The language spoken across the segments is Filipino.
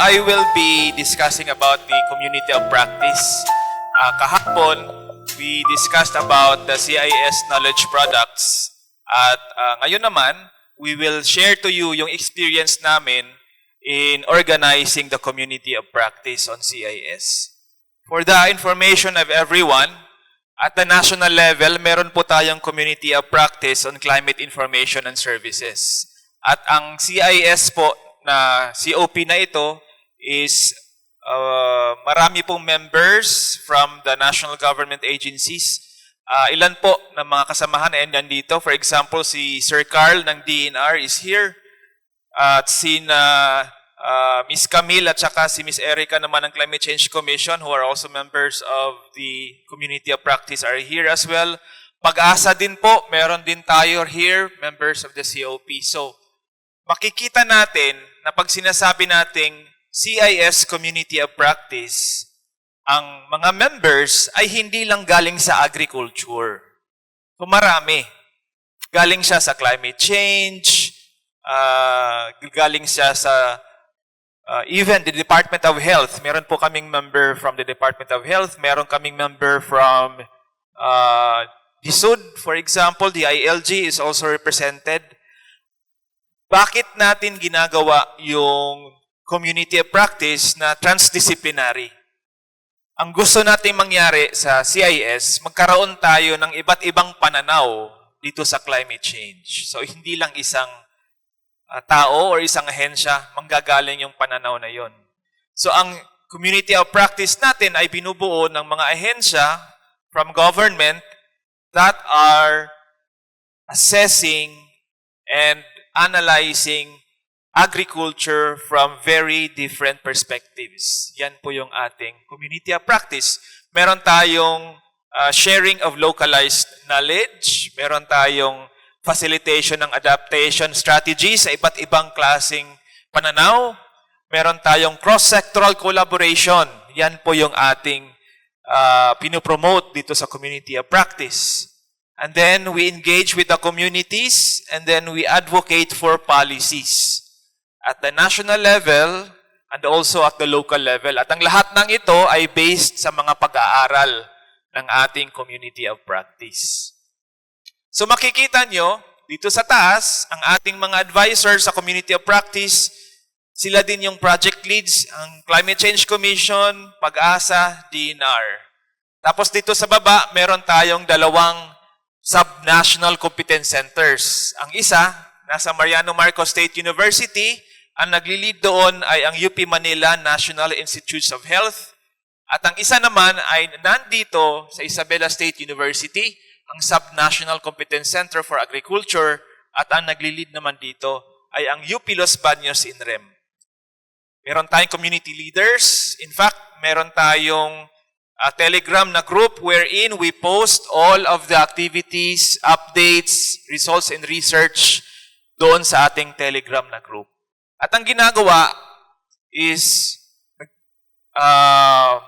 I will be discussing about the community of practice. Kahapon, we discussed about the CIS knowledge products. At ngayon naman, we will share to you yung experience namin in organizing the community of practice on CIS. For the information of everyone, at the national level, meron po tayong community of practice on climate information and services. At ang CIS po na COP na ito is marami pong members from the national government agencies. Ilan po ng mga kasamahan ay nandito. For example, si Sir Carl ng DNR is here. At si Miss Camille at saka si Miss Erica naman ng Climate Change Commission, who are also members of the community of practice, are here as well. Pag-asa din po, meron din tayo here, members of the COP. So, makikita natin na pag sinasabi nating CIS Community of Practice, ang mga members ay hindi lang galing sa agriculture. So, marami. Galing siya sa climate change, galing siya sa even the Department of Health. Meron po kaming member from the Department of Health. Meron kaming member from DSUD, for example. The ILG is also represented. Bakit natin ginagawa yung community of practice na transdisciplinary? Ang gusto nating mangyari sa CIS, magkaroon tayo ng iba't ibang pananaw dito sa climate change. So, hindi lang isang tao or isang ahensya, manggagaling yung pananaw na yon. So, ang community of practice natin ay binubuo ng mga ahensya from government that are assessing and analyzing agriculture from very different perspectives. Yan po yung ating community of practice. Meron tayong sharing of localized knowledge. Meron tayong facilitation ng adaptation strategies sa iba't ibang klaseng pananaw. Meron tayong cross-sectoral collaboration. Yan po yung ating pinopromote dito sa community of practice. And then we engage with the communities and then we advocate for policies at the national level and also at the local level. At ang lahat ng ito ay based sa mga pag-aaral ng ating community of practice. So makikita nyo, dito sa taas, ang ating mga advisors sa community of practice, sila din yung project leads, ang Climate Change Commission, Pag-asa, DNR. Tapos dito sa baba, meron tayong dalawang sub-national competence centers. Ang isa, nasa Mariano Marcos State University, ang nagli-lead doon ay ang UP Manila National Institutes of Health. At ang isa naman ay nandito sa Isabela State University, ang Sub-National Competence Center for Agriculture, at ang nagli-lead naman dito ay ang UP Los Baños INREM. Meron tayong community leaders. In fact, meron tayong Telegram na group wherein we post all of the activities, updates, results, and research doon sa ating Telegram na group. At ang ginagawa is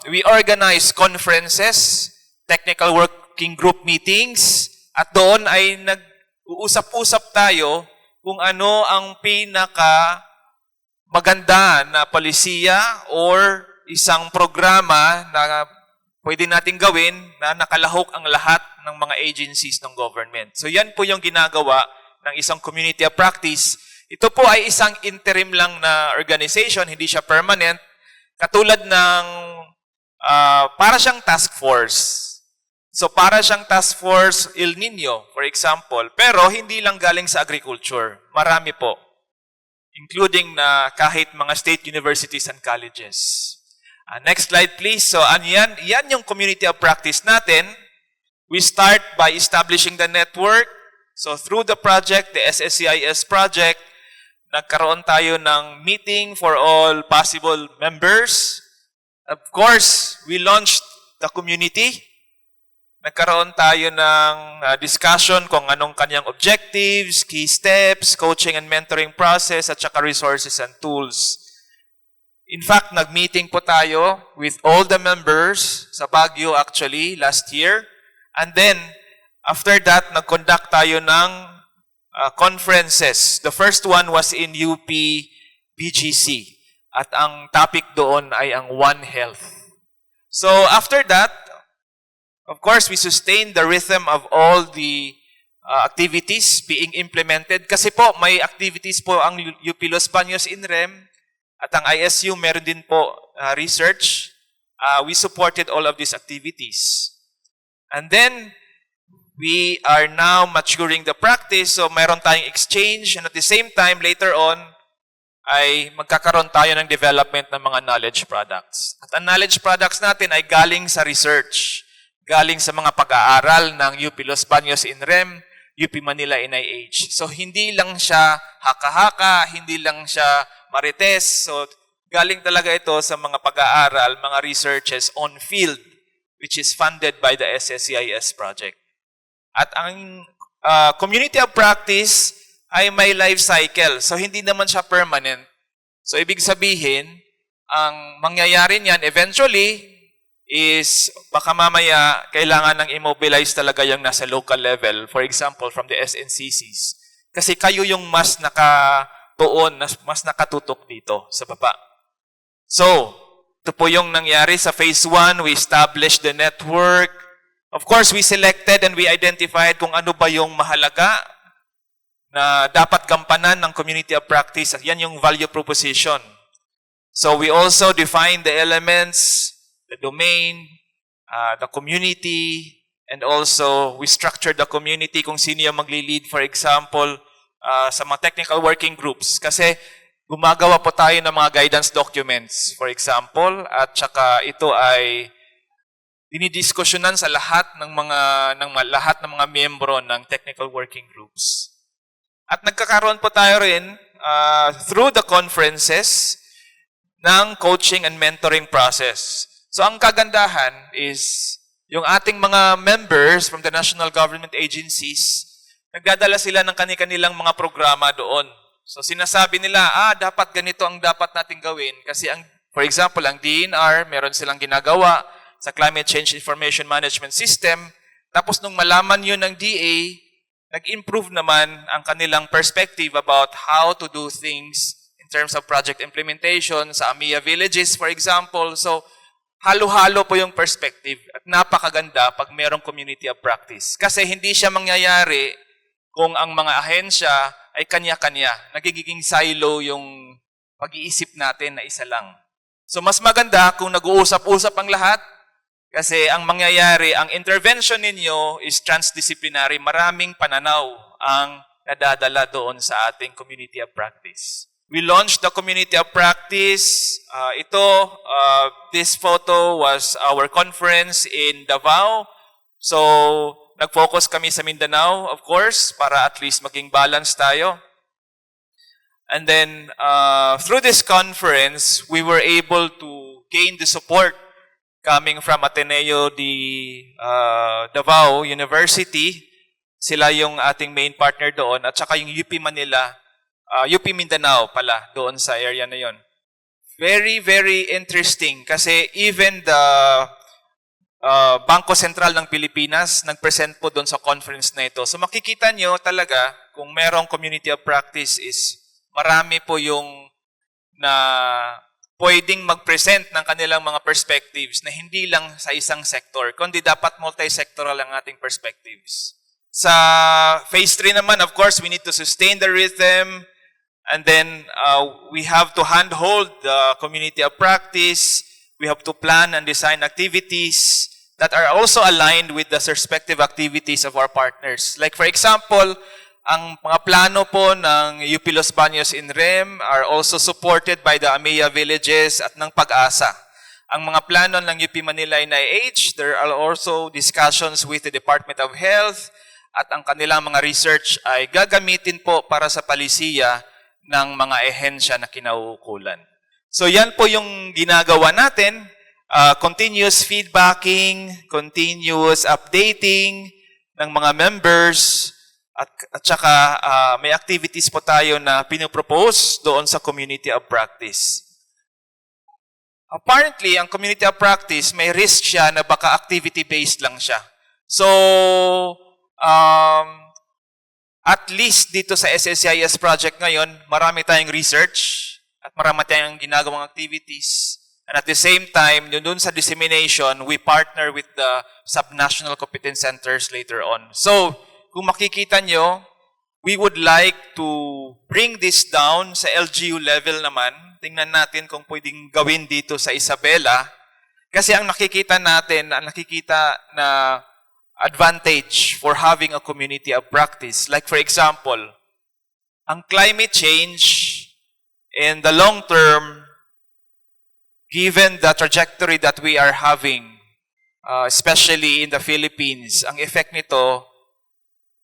we organize conferences, technical working group meetings, at doon ay nag-uusap-usap tayo kung ano ang pinaka maganda na palisiya or isang programa na pwede nating gawin na nakalahok ang lahat ng mga agencies ng government. So yan po yung ginagawa ng isang community of practice. Ito po ay isang interim lang na organization, hindi siya permanent. Katulad ng para siyang task force. So para siyang task force El Nino, for example. Pero hindi lang galing sa agriculture. Marami po. Including na kahit mga state universities and colleges. Next slide, please. So, yan yung community of practice natin. We start by establishing the network. So, through the project, the SSCIS project, nagkaroon tayo ng meeting for all possible members. Of course, we launched the community. Nagkaroon tayo ng discussion kung anong kanyang objectives, key steps, coaching and mentoring process, at saka resources and tools. In fact, nag-meeting po tayo with all the members sa Baguio actually last year. And then, after that, nag-conduct tayo ng conferences. The first one was in UP BGC. At ang topic doon ay ang One Health. So after that, of course, we sustain the rhythm of all the activities being implemented. Kasi po, may activities po ang UP Los Baños in REM at ang ISU meron din po research. We supported all of these activities. And then, we are now maturing the practice. So, meron tayong exchange. And at the same time, later on, ay magkakaroon tayo ng development ng mga knowledge products. At ang knowledge products natin ay galing sa research. Galing sa mga pag-aaral ng UP Los Baños in REM, UP Manila NIH. So, hindi lang siya haka-haka, hindi lang siya marites. So, galing talaga ito sa mga pag-aaral, mga researches on field, which is funded by the SSCIS project. At ang community of practice ay may life cycle. So, hindi naman siya permanent. So, ibig sabihin, ang mangyayari niyan eventually is baka mamaya kailangan ng immobilize talaga yung nasa local level. For example, from the SNCCs. Kasi kayo yung mas nakatuon, mas nakatutok dito sa baba. So, ito po yung nangyari sa phase 1. We established the network. Of course, we selected and we identified kung ano ba yung mahalaga na dapat gampanan ng community of practice. At yan yung value proposition. So, we also defined the elements, the domain, the community, and also we structured the community kung sino yung magli-lead, for example, sa mga technical working groups. Kasi gumagawa po tayo ng mga guidance documents, for example, at saka ito ay dinidiskusyonan sa lahat ng mga miyembro ng technical working groups. At nagkakaroon po tayo rin through the conferences ng coaching and mentoring process. So ang kagandahan is yung ating mga members from the national government agencies, nagdadala sila ng kanilang mga programa doon. So sinasabi nila, dapat ganito ang dapat nating gawin. Kasi for example, ang DNR, meron silang ginagawa sa Climate Change Information Management System. Tapos nung malaman yun ng DA, nag-improve naman ang kanilang perspective about how to do things in terms of project implementation sa AMIA villages, for example. So, halo-halo po yung perspective at napakaganda pag mayroong community of practice. Kasi hindi siya mangyayari kung ang mga ahensya ay kanya-kanya. Nagiging silo yung pag-iisip natin na isa lang. So mas maganda kung nag-uusap-usap ang lahat kasi ang mangyayari, ang intervention ninyo is transdisciplinary. Maraming pananaw ang nadadala doon sa ating community of practice. We launched the community of practice. This photo was our conference in Davao. So, nag-focus kami sa Mindanao, of course, para at least maging balance tayo. And then, through this conference, we were able to gain the support coming from Ateneo de Davao University. Sila yung ating main partner doon. At saka yung UP Manila, UP Mindanao pala, doon sa area na yon. Very, very interesting kasi even the Bangko Sentral ng Pilipinas nag-present po doon sa conference na ito. So makikita nyo talaga kung merong community of practice is marami po yung na pwedeng mag-present ng kanilang mga perspectives na hindi lang sa isang sector, kundi dapat multi-sectoral ang ating perspectives. Sa phase 3 naman, of course, we need to sustain the rhythm. And then we have to handhold the community of practice. We have to plan and design activities that are also aligned with the respective activities of our partners. Like for example, ang mga plano po ng UP Los Baños in REM are also supported by the AMIA villages at ng Pag-asa. Ang mga plano ng UP Manila NIH, there are also discussions with the Department of Health at ang kanilang mga research ay gagamitin po para sa palisiya ng mga ehensya na kinauukulan. So yan po yung ginagawa natin, continuous feedbacking, continuous updating ng mga members, at saka may activities po tayo na pinopropose doon sa community of practice. Apparently, ang community of practice, may risk siya na baka activity-based lang siya. So, at least dito sa SSCIS project ngayon, marami tayong research. at marami tayong ginagawang activities. And at the same time, yun dun sa dissemination, we partner with the subnational competence centers later on. So, kung makikita nyo, we would like to bring this down sa LGU level naman. Tingnan natin kung pwedeng gawin dito sa Isabela. Kasi ang nakikita natin, ang nakikita na advantage for having a community of practice. Like for example, ang climate change in the long term, given the trajectory that we are having, especially in the Philippines, ang effect nito,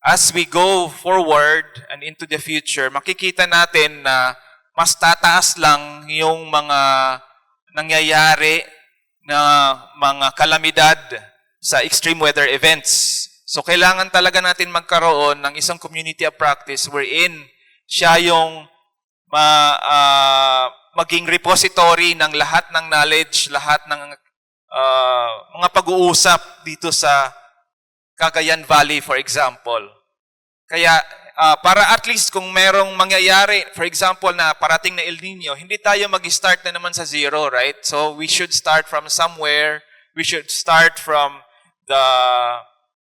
as we go forward and into the future, makikita natin na mas tataas lang yung mga nangyayari na mga kalamidad sa extreme weather events. So kailangan talaga natin magkaroon ng isang community of practice wherein siya yung maging repository ng lahat ng knowledge, lahat ng mga pag-uusap dito sa Cagayan Valley, for example. Kaya para at least kung merong mangyayari, for example, na parating na El Nino, hindi tayo mag-start na naman sa zero, right? So we should start from somewhere. We should start from the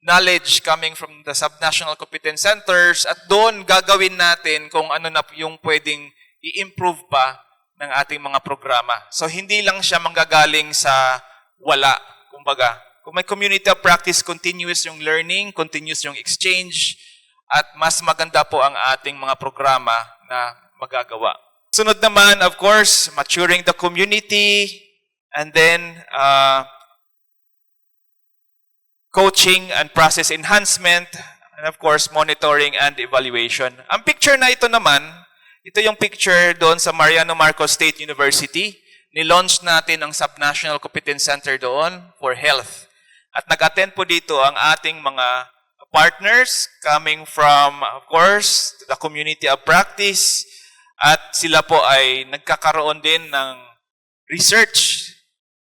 knowledge coming from the subnational competence centers at doon gagawin natin kung ano na yung pwedeng i-improve pa ng ating mga programa. So hindi lang siya manggagaling sa wala. Kumbaga, kung may community of practice, continuous yung learning, continuous yung exchange, at mas maganda po ang ating mga programa na magagawa. Sunod naman, of course, maturing the community, and then coaching and process enhancement, and of course, monitoring and evaluation. Ang picture na ito naman, ito yung picture doon sa Mariano Marcos State University. Nilaunch natin ang Subnational Competence Center doon for health. At nag-attend po dito ang ating mga partners coming from, of course, the community of practice. At sila po ay nagkakaroon din ng research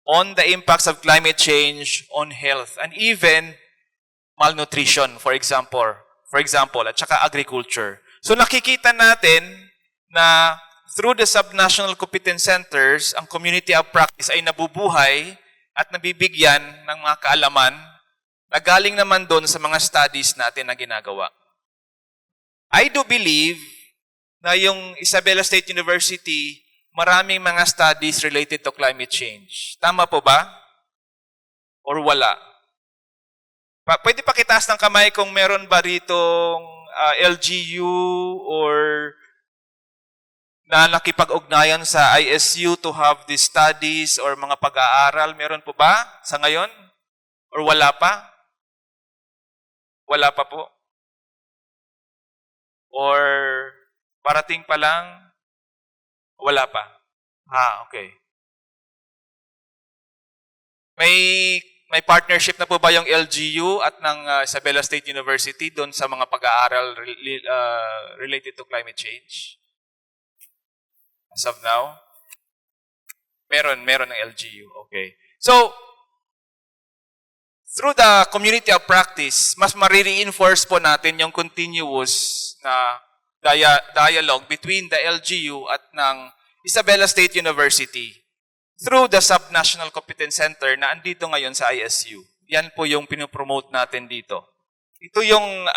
on the impacts of climate change on health and even malnutrition, for example, at saka agriculture. So nakikita natin na through the subnational competence centers, ang community of practice ay nabubuhay at nabibigyan ng mga kaalaman na galing naman doon sa mga studies natin na ginagawa. I do believe na yung Isabela State University, maraming mga studies related to climate change. Tama po ba? Or wala? Pwede pakitaas ng kamay kung meron ba ritong LGU or na nakipag-ugnayan sa ISU to have these studies or mga pag-aaral. Meron po ba sa ngayon? Or wala pa? Wala pa po? Or parating pa lang? Wala pa? Okay. May partnership na po ba yung LGU at ng Isabela State University doon sa mga pag-aaral related to climate change? As of now? Meron ng LGU. Okay. So, through the community of practice, mas ma-reinforce po natin yung continuous na dialogue between the LGU at ng Isabela State University through the Subnational Competence Center na andito ngayon sa ISU. Yan po yung pinopromote natin dito. Ito yung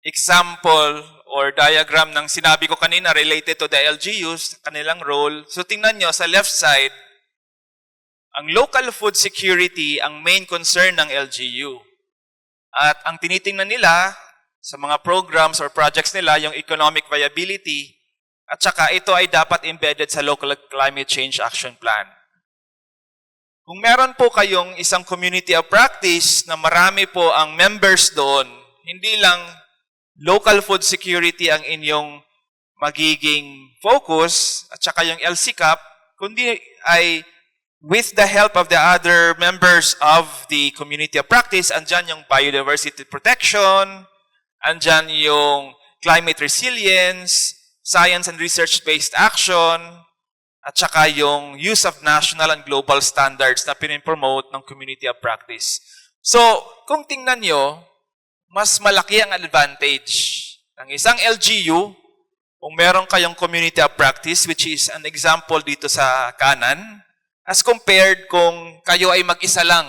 example or diagram ng sinabi ko kanina related to the LGUs, kanilang role. So tingnan nyo, sa left side, ang local food security ang main concern ng LGU. At ang tinitingnan nila sa mga programs or projects nila, yung economic viability, at saka ito ay dapat embedded sa local climate change action plan. Kung meron po kayong isang community of practice na marami po ang members doon, hindi lang local food security ang inyong magiging focus at saka yung LCCAP, kundi ay with the help of the other members of the community of practice, andyan yung biodiversity protection, andyan yung climate resilience, science and research-based action, at saka yung use of national and global standards na pinipromote ng community of practice. So, kung tingnan nyo, mas malaki ang advantage ng isang LGU kung meron kayong community of practice, which is an example dito sa kanan, as compared kung kayo ay mag-isa lang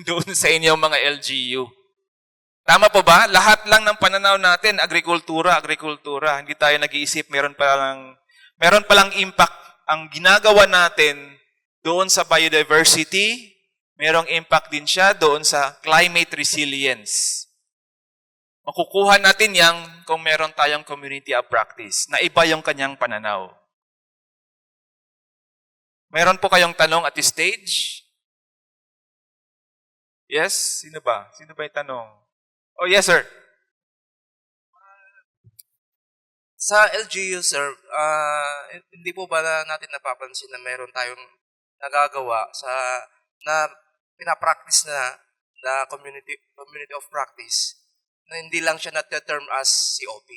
doon sa inyong mga LGU. Tama po ba? Lahat lang ng pananaw natin, agrikultura. Hindi tayo nag-iisip, meron palang impact ang ginagawa natin doon sa biodiversity, merong impact din siya doon sa climate resilience. Makukuha natin yan kung meron tayong community of practice na iba yung kanyang pananaw. Meron po kayong tanong at this stage? Yes? Sino ba? Sino ba yung tanong? Oh, yes, sir. Sa LGU, sir, hindi po ba natin napapansin na meron tayong nagagawa na pinapractice na community of practice na hindi lang siya na-term as COP.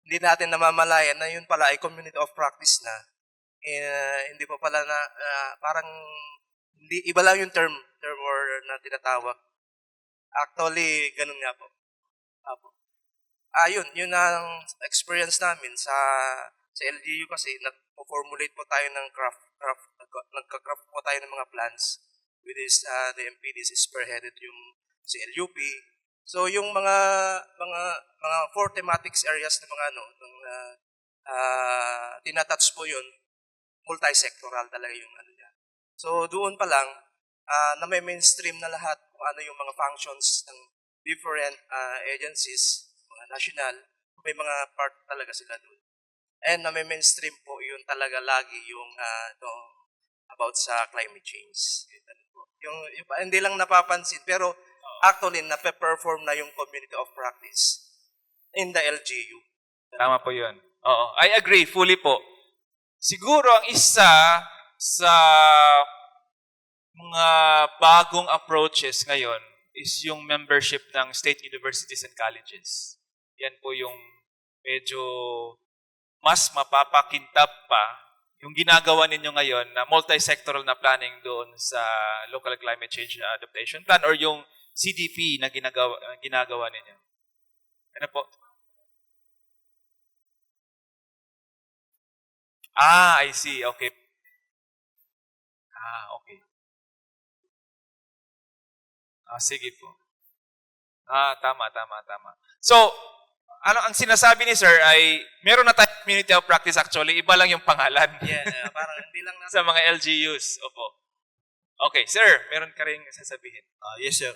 Hindi natin namamalayan na yun pala ay community of practice na. Hindi pa pala na parang hindi iba lang yung term or na tinatawag. Actually, ganun nga po. Apo. Yun ang experience namin sa LGU kasi nag-formulate po tayo ng nagka-craft po tayo ng mga plans with this, the MPDs is spearheaded yung si LUP. So yung mga 4 thematics areas na mga tinatouch po yun, multi-sectoral talaga yung ano niya. So doon pa lang na may mainstream na lahat kung ano yung mga functions ng different agencies, mga national, may mga part talaga sila doon. And na may mainstream po yun talaga lagi yung about sa climate change. Yung hindi lang napapansin pero actually na-perform na yung community of practice in the LGU. Tama po yun. Oo. I agree, fully po. Siguro ang isa sa mga bagong approaches ngayon is yung membership ng state universities and colleges. Yan po yung medyo mas mapapakintab pa yung ginagawa ninyo ngayon na multi-sectoral na planning doon sa Local Climate Change Adaptation Plan or yung CDP na ginagawa ninyo. Ano po? I see. Okay. Okay. Sige po. Tama. So, ano ang sinasabi ni sir ay meron na tayong community of practice actually, iba lang yung pangalan. Yeah, parang hindi lang sa mga LGUs. Opo. Okay, sir, meron ka rin sasabihin. Yes, sir.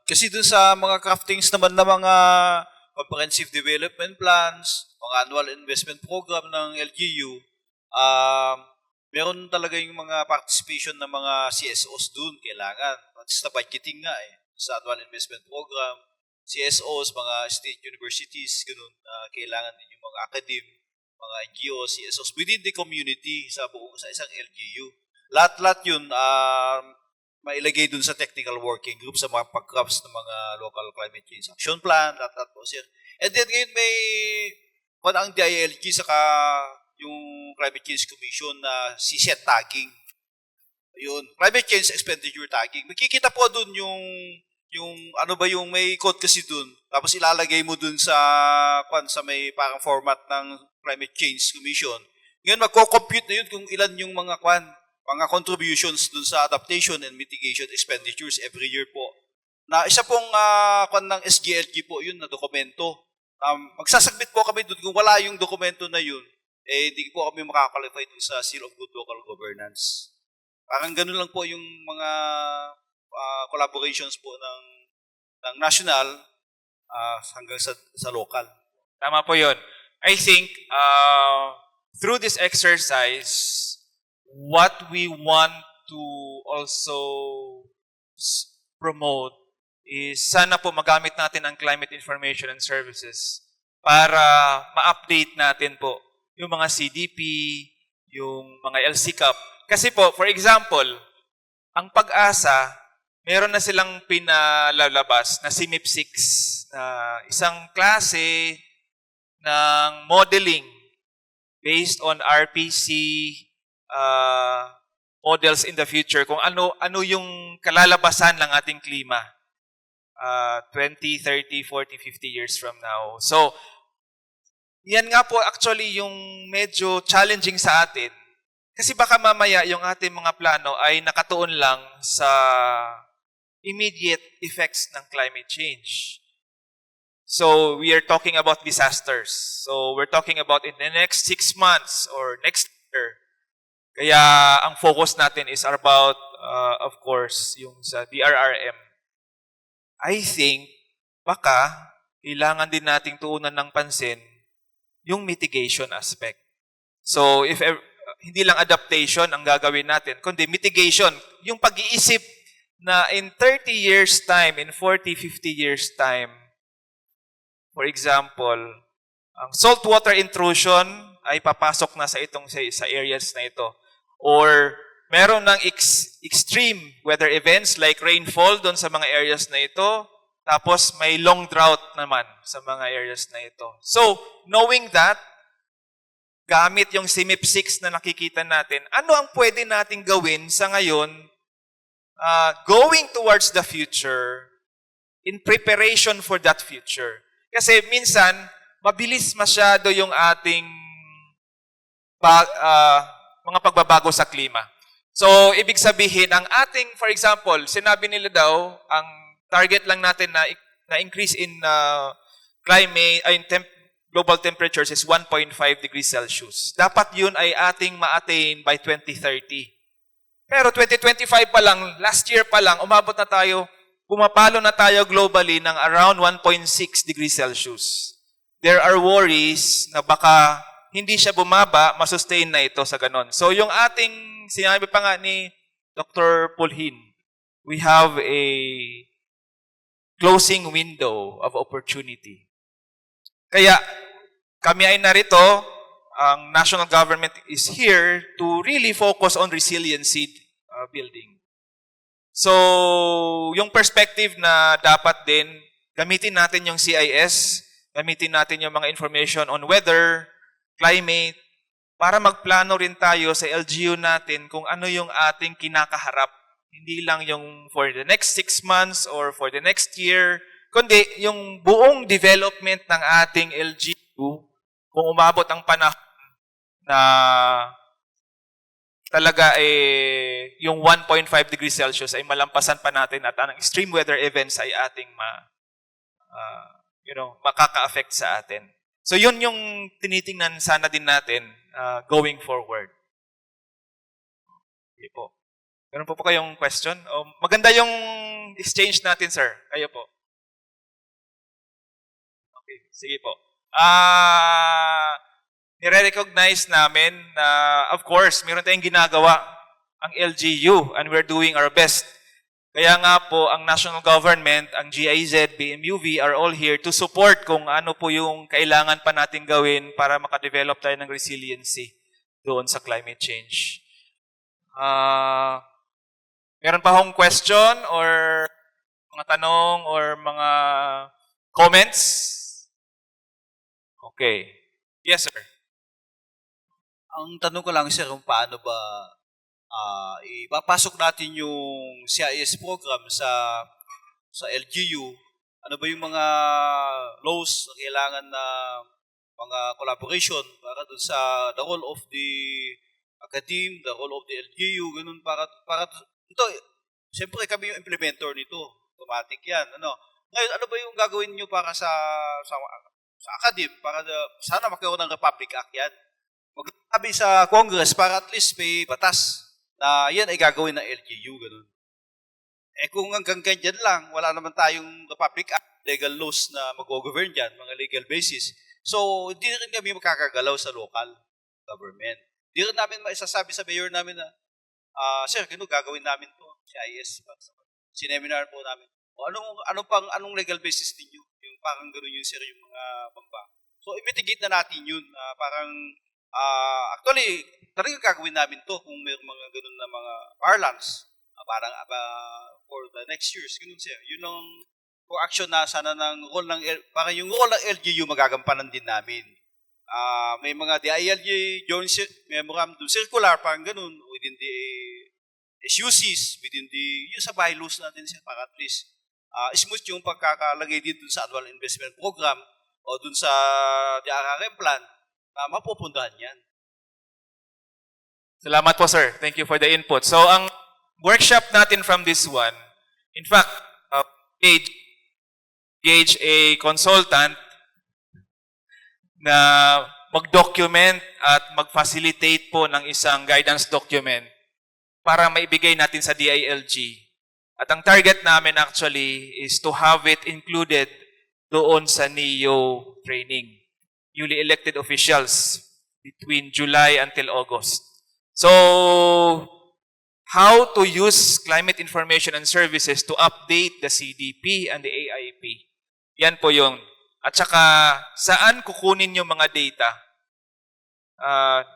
Kasi dun sa mga craftings naman na mga comprehensive development plans, mga annual investment program ng LGU, meron talaga yung mga participation ng mga CSOs dun, kailangan. Sa budgeting nga sa annual investment program, CSOs, mga state universities, ganun, kailangan din yung mga academe, mga NGOs, CSOs, within the community sa isang LGU. Lahat yun, mailagay dun sa technical working group sa mga pag-crafts ng mga local climate change action plan, lahat po sir. And then ngayon may ang DILG saka yung Climate Change Commission na CSET tagging. Yun, climate change expenditure tagging. Makikita po dun yung ano ba yung may code kasi dun. Tapos ilalagay mo dun sa may parang format ng Climate Change Commission. Ngayon magko-compute na yun kung ilan yung mga contributions dun sa adaptation and mitigation expenditures every year po. Na isa pong ng SGLG po yun na dokumento. Magsasubmit po kami dun kung wala yung dokumento na yun, hindi po kami makakalify dun sa Seal of Good Local Governance. Parang ganun lang po yung mga collaborations po ng national hanggang sa local. Tama po yun. I think through this exercise, what we want to also promote is sana po magamit natin ang climate information and services para ma-update natin po yung mga CDP, yung mga LCCAP. Kasi po, for example, ang Pag-asa, meron na silang pinalalabas na CMIP6 na isang klase ng modeling based on RPC models in the future kung ano yung kalalabasan ng ating klima 20, 30, 40, 50 years from now. So, yan nga po actually yung medyo challenging sa atin. Kasi baka mamaya yung ating mga plano ay nakatuon lang sa immediate effects ng climate change. So we are talking about disasters. So we're talking about in the next 6 months or next year. Kaya ang focus natin is about, of course, yung sa DRRM. I think, baka, kailangan din nating tuunan ng pansin yung mitigation aspect. So, hindi lang adaptation ang gagawin natin, kundi mitigation, yung pag-iisip na in 30 years time, in 40, 50 years time, for example, ang saltwater intrusion ay papasok na sa areas na ito. Or meron ng extreme weather events like rainfall doon sa mga areas na ito. Tapos may long drought naman sa mga areas na ito. So, knowing that, gamit yung CMIP 6 na nakikita natin, ano ang pwede nating gawin sa ngayon going towards the future in preparation for that future? Kasi minsan, mabilis masyado yung ating mga pagbabago sa klima. So, ibig sabihin, ang ating, for example, sinabi nila daw, ang target lang natin na increase in climate, global temperatures is 1.5 degrees Celsius. Dapat yun ay ating ma-attain by 2030. Pero 2025 pa lang, last year pa lang, pumapalo na tayo globally ng around 1.6 degrees Celsius. There are worries na baka hindi siya bumaba, masustain na ito sa ganon. So yung ating, sinabi pa nga ni Dr. Pulhin, we have a closing window of opportunity. Kaya kami ay narito, ang national government is here to really focus on resiliency building. So, yung perspective na dapat din, gamitin natin yung CIS, gamitin natin yung mga information on weather, climate, para magplano rin tayo sa LGU natin kung ano yung ating kinakaharap. Hindi lang yung for the next 6 months or for the next year, kundi yung buong development ng ating LGU, kung umabot ang panahon na talaga yung 1.5 degrees Celsius ay malampasan pa natin at ang extreme weather events ay ating makaka-affect sa atin. So yun yung tinitingnan sana din natin going forward. Okay po. Meron po kayong question? Maganda yung exchange natin, sir. Kayo po. Okay, sige po. Nire-recognize namin na, of course, meron tayong ginagawa ang LGU and we're doing our best. Kaya nga po, ang national government, ang GIZ, BMUV are all here to support kung ano po yung kailangan pa natin gawin para makadevelop tayo ng resiliency doon sa climate change. Meron pa akong question or mga tanong or mga comments? Okay. Yes, sir. Ang tanong ko lang, sir, kung paano ba ipapasok natin yung CIS program sa LGU. Ano ba yung mga laws na kailangan na mga collaboration para dun sa the role of the academe, the role of the LGU, ganun para ito, siyempre kami yung implementer nito. Automatic yan. Ngayon, ano ba yung gagawin nyo para sa academe para sana magkaroon ng Republic Act yan? Magsabi sa Congress para at least may batas na yan ay gagawin ng LGU, ganun. Kung hanggang ganyan lang, wala naman tayong Republic Act, legal laws na mag-govern dyan, mga legal basis. So, hindi rin kami makakagalaw sa local government. Hindi rin namin maisasabi sa mayor namin na, sir, gagawin namin to, CIS. Sineminar po namin. Anong legal basis ninyo? Yung parang gano'n yun, sir, yung mga bamba. So, i-mitigate na natin yun. Actually, talagang gagawin namin to kung may mga ganun na mga parlance. Parang for the next years, ganun siya. Yun ang for action na sana ng role ng, parang yung role ng LGU magagampanan din namin. May mga DILG, joint memorandum circular, parang ganun, within the SUCs, within the, yung sa bylaws natin siya, para at least smooth yung pagkakalagay dito sa annual investment program o dun sa DRRM plan, mapupuntahan yan. Salamat po, sir. Thank you for the input. So, ang workshop natin from this one, in fact, engage a consultant na mag-document at mag-facilitate po ng isang guidance document para maibigay natin sa DILG. At ang target namin actually is to have it included doon sa NEO training, newly elected officials between July until August. So, how to use climate information and services to update the CDP and the AIP. Yan po yung. At saka, saan kukunin yung mga data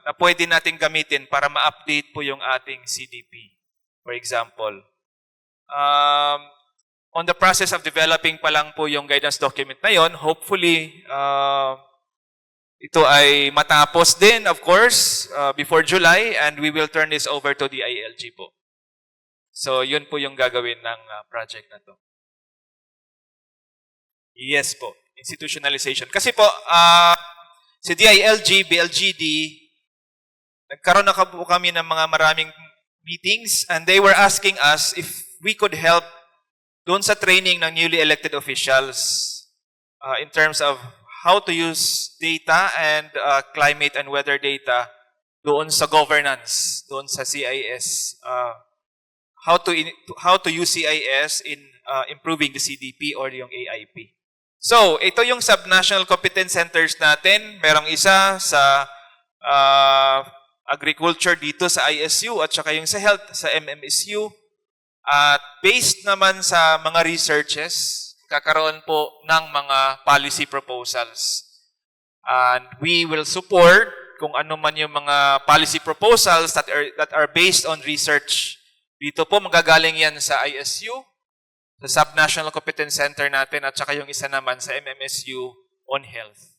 na pwede natin gamitin para ma-update po yung ating CDP. For example, on the process of developing pa lang po yung guidance document na yon, hopefully, ito ay matapos din, of course, before July, and we will turn this over to the ILG po. So, yun po yung gagawin ng project na to. Yes po, institutionalization. Kasi po, si DILG, BLGD, nagkaroon na po kami ng mga maraming meetings, and they were asking us if we could help doon sa training ng newly elected officials in terms of how to use data and climate and weather data doon sa governance, doon sa CIS. How to use CIS in improving the CDP or yung AIP. So, ito yung sub-national competence centers natin. Merong isa sa agriculture dito sa ISU at saka yung sa health sa MMSU. At based naman sa mga researches, kakaroon po ng mga policy proposals. And we will support kung ano man yung mga policy proposals that are based on research. Dito po magagaling yan sa ISU, sa Sub-National Competence Center natin, at saka yung isa naman sa MMSU on health.